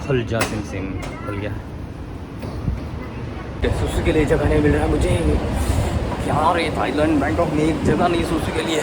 खुल जा SIM SIM खुल गया। सुसु के लिए जगह नहीं मिल रहा है मुझे यार। ये थाईलैंड बैंकॉक में एक जगह नहीं सुसु के लिए।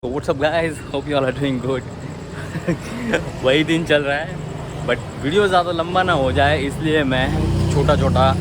तो what's up guys, hope you all are doing good. वही दिन चल रहा है बट वीडियो ज़्यादा लंबा ना हो जाए इसलिए मैं छोटा छोटा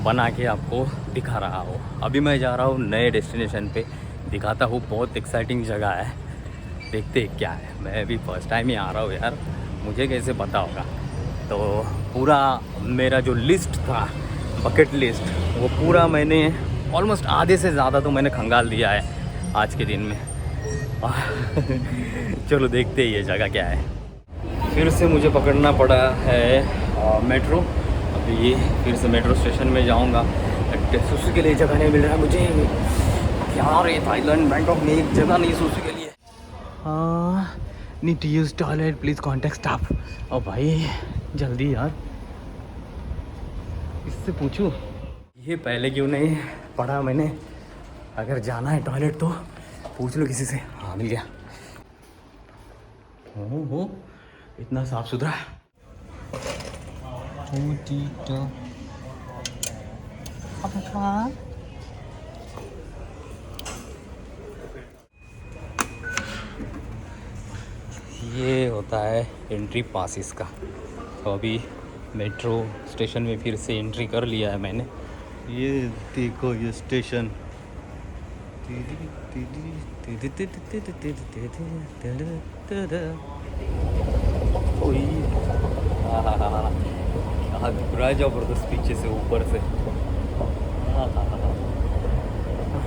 बना के आपको दिखा रहा हूँ। अभी मैं जा रहा हूँ नए डेस्टिनेशन पे, दिखाता हूँ। बहुत एक्साइटिंग जगह है, देखते क्या है। मैं भी फर्स्ट टाइम ही आ रहा हूँ यार, मुझे कैसे पता होगा। तो पूरा मेरा जो लिस्ट था, बकेट लिस्ट, वो पूरा मैंने ऑलमोस्ट आधे से ज़्यादा तो मैंने खंगाल दिया है आज के दिन में। चलो देखते हैं ये जगह क्या है। फिर से मुझे पकड़ना पड़ा है मेट्रो। अभी फिर से मेट्रो स्टेशन में जाऊंगा। सुसु के लिए जगह नहीं मिल रहा है मुझे यार। ये थाईलैंड बैंकॉक में एक जगह नहीं सुसु के लिए। Need to use toilet, please contact staff. और भाई जल्दी यार, इससे पूछूं ये पहले क्यों नहीं पढ़ा मैंने। अगर जाना है टॉयलेट तो पूछ लो किसी से। हाँ मिल गया। हो इतना साफ सुथरा। ये होता है एंट्री पास इसका। तो अभी मेट्रो स्टेशन में फिर से एंट्री कर लिया है मैंने। ये देखो ये स्टेशन। क्या दिख रहा है जबरदस्त पीछे से ऊपर से।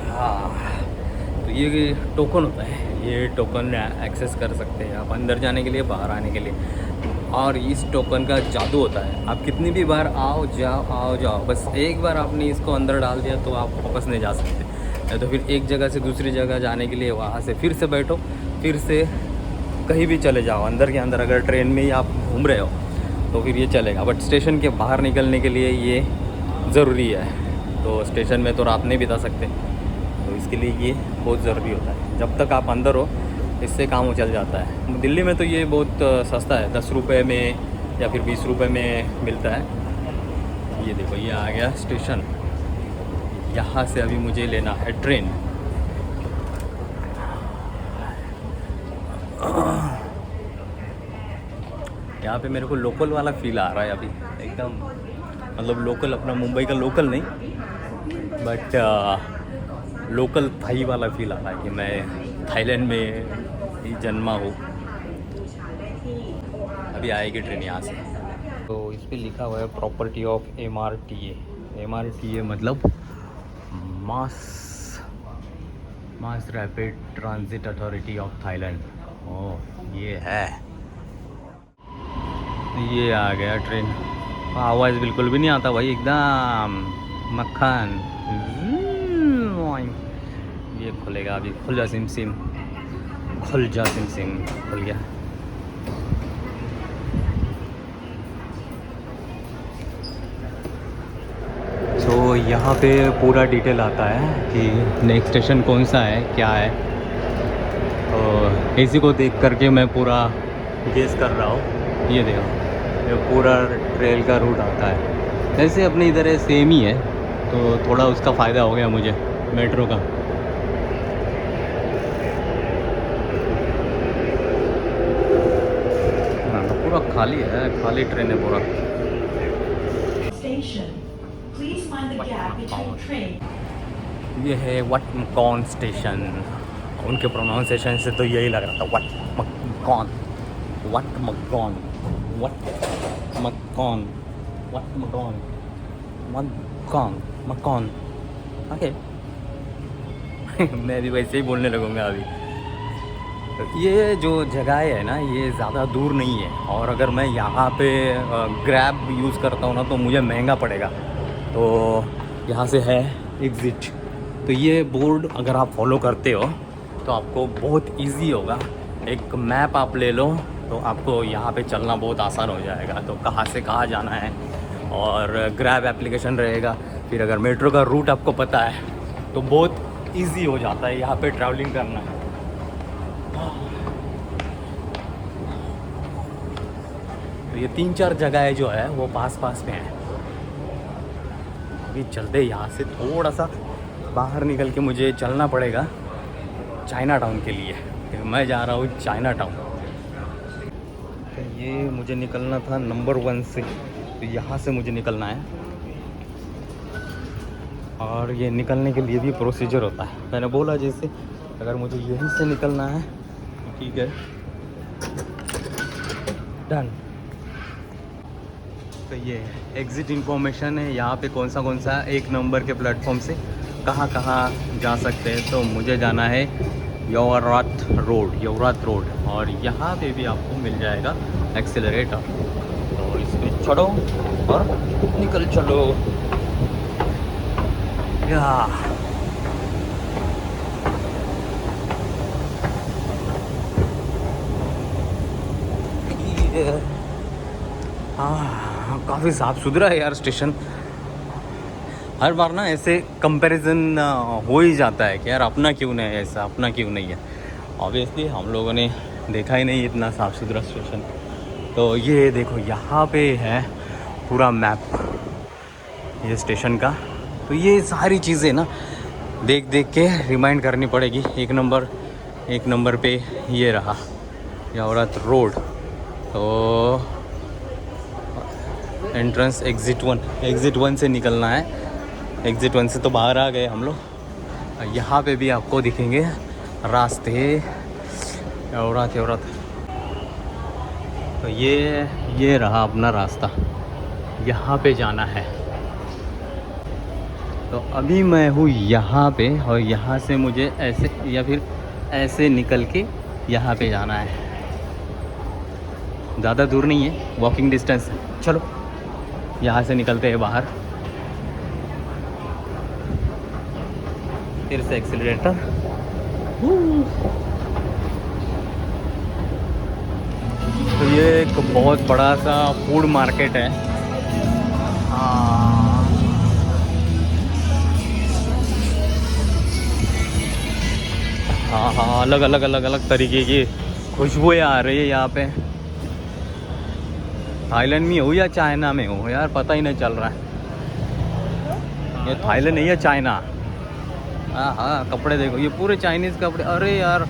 हाँ तो ये टोकन होता है, ये टोकन एक्सेस कर सकते हैं आप अंदर जाने के लिए, बाहर आने के लिए। और इस टोकन का जादू होता है, आप कितनी भी बार आओ जाओ, बस एक बार आपने इसको अंदर डाल दिया तो आप वापस नहीं जा सकते। या तो फिर एक जगह से दूसरी जगह जाने के लिए वहाँ से फिर से बैठो, फिर से कहीं भी चले जाओ अंदर के अंदर। अगर ट्रेन में ही आप घूम रहे हो तो फिर ये चलेगा, बट स्टेशन के बाहर निकलने के लिए ये ज़रूरी है। तो स्टेशन में तो रात नहीं बिता सकते, तो इसके लिए ये बहुत ज़रूरी होता है। जब तक आप अंदर हो इससे काम चल जाता है। दिल्ली में तो ये बहुत सस्ता है, 10 रुपये में या फिर 20 रुपये में मिलता है। ये देखो ये आ गया स्टेशन। यहाँ से अभी मुझे लेना है ट्रेन। यहाँ पे मेरे को लोकल वाला फील आ रहा है अभी एकदम, मतलब लोकल, अपना मुंबई का लोकल नहीं बट लोकल थाई वाला फील आ रहा है कि मैं थाईलैंड में ही जन्मा हूँ। अभी आएगी ट्रेन यहाँ से। तो इस पर लिखा हुआ है प्रॉपर्टी ऑफ MRTA। MRTA मतलब mass rapid transit authority of Thailand. ओह ये है, ये आ गया ट्रेन। आवाज़ बिल्कुल भी नहीं आता भाई, एकदम मक्खन। ये खुलेगा अभी, खुल जा सिम सिम, खुल जा सिम सिम खुल गया। तो यहाँ पे पूरा डिटेल आता है कि नेक्स्ट स्टेशन कौन सा है, क्या है। तो इसी को देख करके मैं पूरा गेस कर रहा हूँ। ये देखो ये पूरा ट्रेल का रूट आता है। ऐसे अपने इधर है सेम ही है, तो थोड़ा उसका फ़ायदा हो गया मुझे मेट्रो का। हाँ तो पूरा खाली है, खाली ट्रेन है पूरा। ये है वटमकॉन स्टेशन। उनके प्रोनाउंसिएशन से तो यही लग रहा था, वटमकॉन, वटमकॉन, वटमकॉन, वटमकॉन, मकॉन, मकॉन। ओके मैं भी वैसे ही बोलने लगूंगा अभी। तो ये जो जगह है ना, ये ज़्यादा दूर नहीं है। और अगर मैं यहाँ पे ग्रैब यूज़ करता हूँ ना तो मुझे महंगा पड़ेगा। तो यहाँ से है एग्ज़िट। तो ये बोर्ड अगर आप फॉलो करते हो तो आपको बहुत इजी होगा। एक मैप आप ले लो तो आपको यहाँ पे चलना बहुत आसान हो जाएगा। तो कहाँ से कहाँ जाना है, और ग्रैब एप्लीकेशन रहेगा। फिर अगर मेट्रो का रूट आपको पता है तो बहुत इजी हो जाता है यहाँ पे ट्रैवलिंग करना। तो ये 3-4 जगह जो है वो पास पास में है। अभी चलते यहाँ से थोड़ा सा बाहर निकल के मुझे चलना पड़ेगा चाइना टाउन के लिए। तो मैं जा रहा हूँ चाइना टाउन। तो ये मुझे निकलना था नंबर 1 से, तो यहाँ से मुझे निकलना है। और ये निकलने के लिए भी प्रोसीजर होता है। मैंने बोला जैसे अगर मुझे यहीं से निकलना है तो ठीक है, डन। तो ये एग्ज़िट इंफॉर्मेशन है यहाँ पे कौन सा 1 नंबर के प्लेटफॉर्म से कहाँ जा सकते हैं। तो मुझे जाना है यवरात रोड, और यहाँ पे भी आपको मिल जाएगा एक्सेलरेटर। तो इसमें चढ़ो और निकल चलो या। हाँ, काफ़ी साफ़ सुथरा है यार स्टेशन। हर बार ना ऐसे कंपैरिजन हो ही जाता है कि यार अपना क्यों नहीं है ऐसा, अपना क्यों नहीं है। ऑब्वियसली हम लोगों ने देखा ही नहीं इतना साफ़ सुथरा स्टेशन। तो ये देखो यहाँ पे है पूरा मैप ये स्टेशन का। तो ये सारी चीज़ें ना देख के रिमाइंड करनी पड़ेगी। एक नंबर पे ये रहा यवरात रोड। तो एंट्रेंस एग्ज़िट 1 से निकलना है। एग्ज़िट 1 से तो बाहर आ गए हम लोग। यहाँ पे भी आपको दिखेंगे रास्ते यवरात। तो ये रहा अपना रास्ता, यहाँ पे जाना है। तो अभी मैं हूँ यहाँ पे, और यहाँ से मुझे ऐसे या फिर ऐसे निकल के यहाँ पे जाना है। ज़्यादा दूर नहीं है, वॉकिंग डिस्टेंस। चलो यहाँ से निकलते हैं बाहर। फिर से एक्सीलरेटर। तो ये एक बहुत बड़ा सा फूड मार्केट है। हाँ, अलग तरीके की खुशबुएँ आ रही है यहाँ पे। थाईलैंड में हो या चाइना में हो यार, पता ही नहीं चल रहा है। ये थाईलैंड नहीं है, चाइना। हाँ, कपड़े देखो, ये पूरे चाइनीज़ कपड़े। अरे यार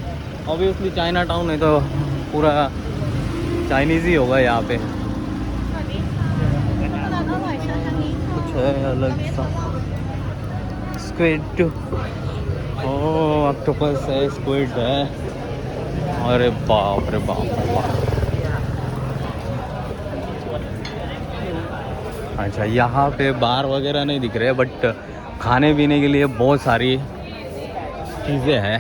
ऑब्वियसली चाइना टाउन है तो पूरा चाइनीज़ ही होगा यहाँ पे। कुछ है अलग सा। स्क्विड, ओह ऑक्टोपस है, स्क्विड है। अरे बाप रे बाप। अच्छा, यहाँ पे बार वगैरह नहीं दिख रहे, बट खाने पीने के लिए बहुत सारी चीज़ें हैं।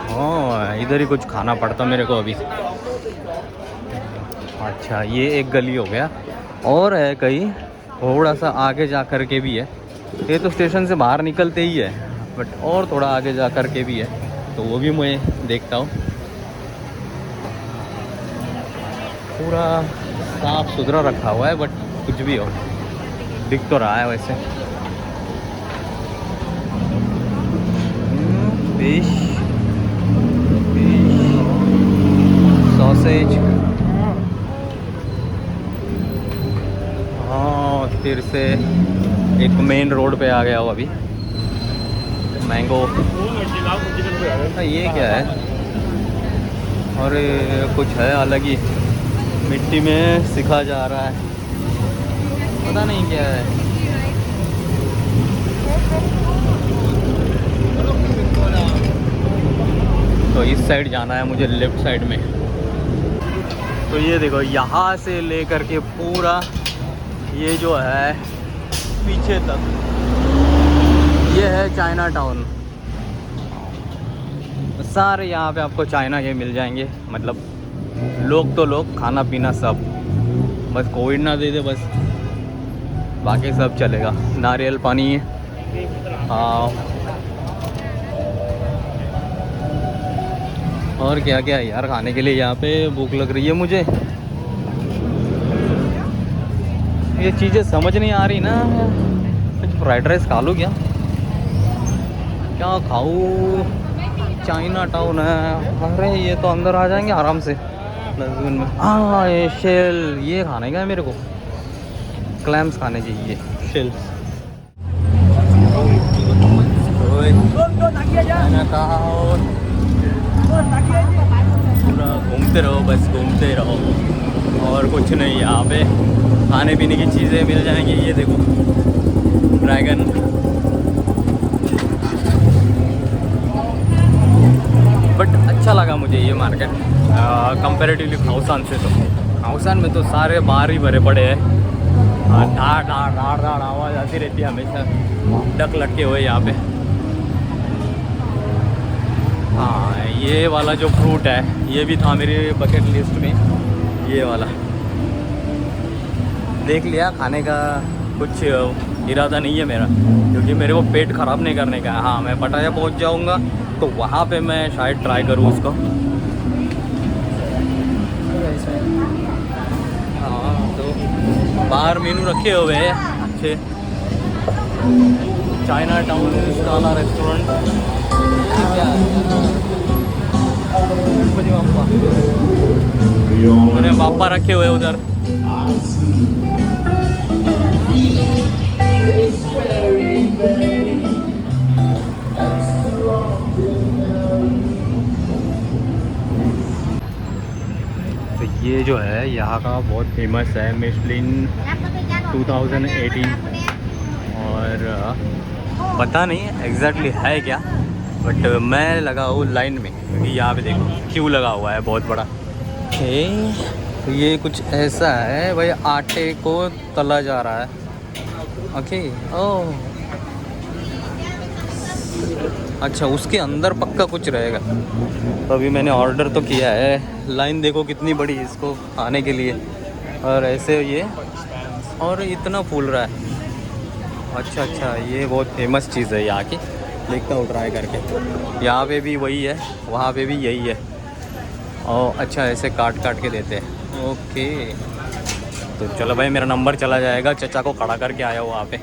हाँ, इधर ही कुछ खाना पड़ता मेरे को अभी। अच्छा, ये एक गली हो गया, और है कहीं थोड़ा सा आगे जा कर के भी है। ये तो स्टेशन से बाहर निकलते ही है, बट और थोड़ा आगे जा कर के भी है, तो वो भी मैं देखता हूँ। पूरा साफ सुथरा रखा हुआ है, बट कुछ भी हो दिख तो रहा है वैसे। Fish sausage. हाँ, फिर से एक मेन रोड पे आ गया हो अभी। मैंगो। ये क्या है? और कुछ है अलग ही, मिट्टी में सिखा जा रहा है, पता नहीं क्या है। तो इस साइड जाना है मुझे, लेफ़्ट साइड में। तो ये देखो, यहाँ से लेकर के पूरा ये जो है पीछे तक, ये है चाइना टाउन। सारे यहाँ पे आपको चाइना के मिल जाएंगे, मतलब लोग तो लोग, खाना पीना सब। बस कोविड ना दे दे बस, बाकी सब चलेगा। नारियल पानी, और क्या क्या है यार खाने के लिए यहाँ पे। भूख लग रही है मुझे। ये चीज़ें समझ नहीं आ रही ना। कुछ फ्राइड राइस खा लूँ क्या खाऊँ? चाइना टाउन है। अरे ये तो अंदर आ जाएंगे आराम से, लहसुन में हाँ ये शेल, ये खाने का है मेरे को, क्लैम्स खाने चाहिए शेल। पूरा घूमते रहो, बस घूमते रहो और कुछ नहीं। यहाँ पे खाने पीने की चीज़ें मिल जाएंगी। ये देखो ड्रैगन, बट अच्छा लगा मुझे ये मार्केट कंपैरेटिवली खाउसान से। तो खाउसान में तो सारे बाहर ही भरे पड़े हैं, डाढ़ डाढ़ डाढ़ डाढ़ आवाज़ आती रहती है हमेशा, डक लटके हुए यहाँ पे। हाँ ये वाला जो फ्रूट है ये भी था मेरी बकेट लिस्ट में, ये वाला देख लिया। खाने का कुछ इरादा नहीं है मेरा, क्योंकि मेरे को पेट ख़राब नहीं करने का है। हाँ मैं पटाया पहुँच जाऊँगा तो वहाँ पे मैं शायद ट्राई करूँ उसको। हाँ तो बाहर मेनू रखे हुए हैं अच्छे, चाइना टाउन वाला रेस्टोरेंट। क्या मैंने पापा रखे हुए उधर। तो ये जो है यहाँ का बहुत फेमस है, मिशलिन 2018, और पता नहीं एग्जैक्टली है क्या, बट मैं लगा हूँ लाइन में, क्योंकि यहाँ पे देखो क्यू लगा हुआ है बहुत बड़ा। तो ये कुछ ऐसा है भाई, आटे को तला जा रहा है। ओके ओह अच्छा, उसके अंदर पक्का कुछ रहेगा। तो अभी मैंने ऑर्डर तो किया है, लाइन देखो कितनी बड़ी इसको खाने के लिए, और ऐसे ये और इतना फूल रहा है। अच्छा अच्छा, ये बहुत फेमस चीज़ है यहाँ की, देखता हूँ ट्राई करके। यहाँ पे भी वही है, वहाँ पे भी यही है। और अच्छा ऐसे काट काट के देते हैं। ओके तो चलो भाई, मेरा नंबर चला जाएगा, चचा को खड़ा करके आया हूँ वहाँ पे।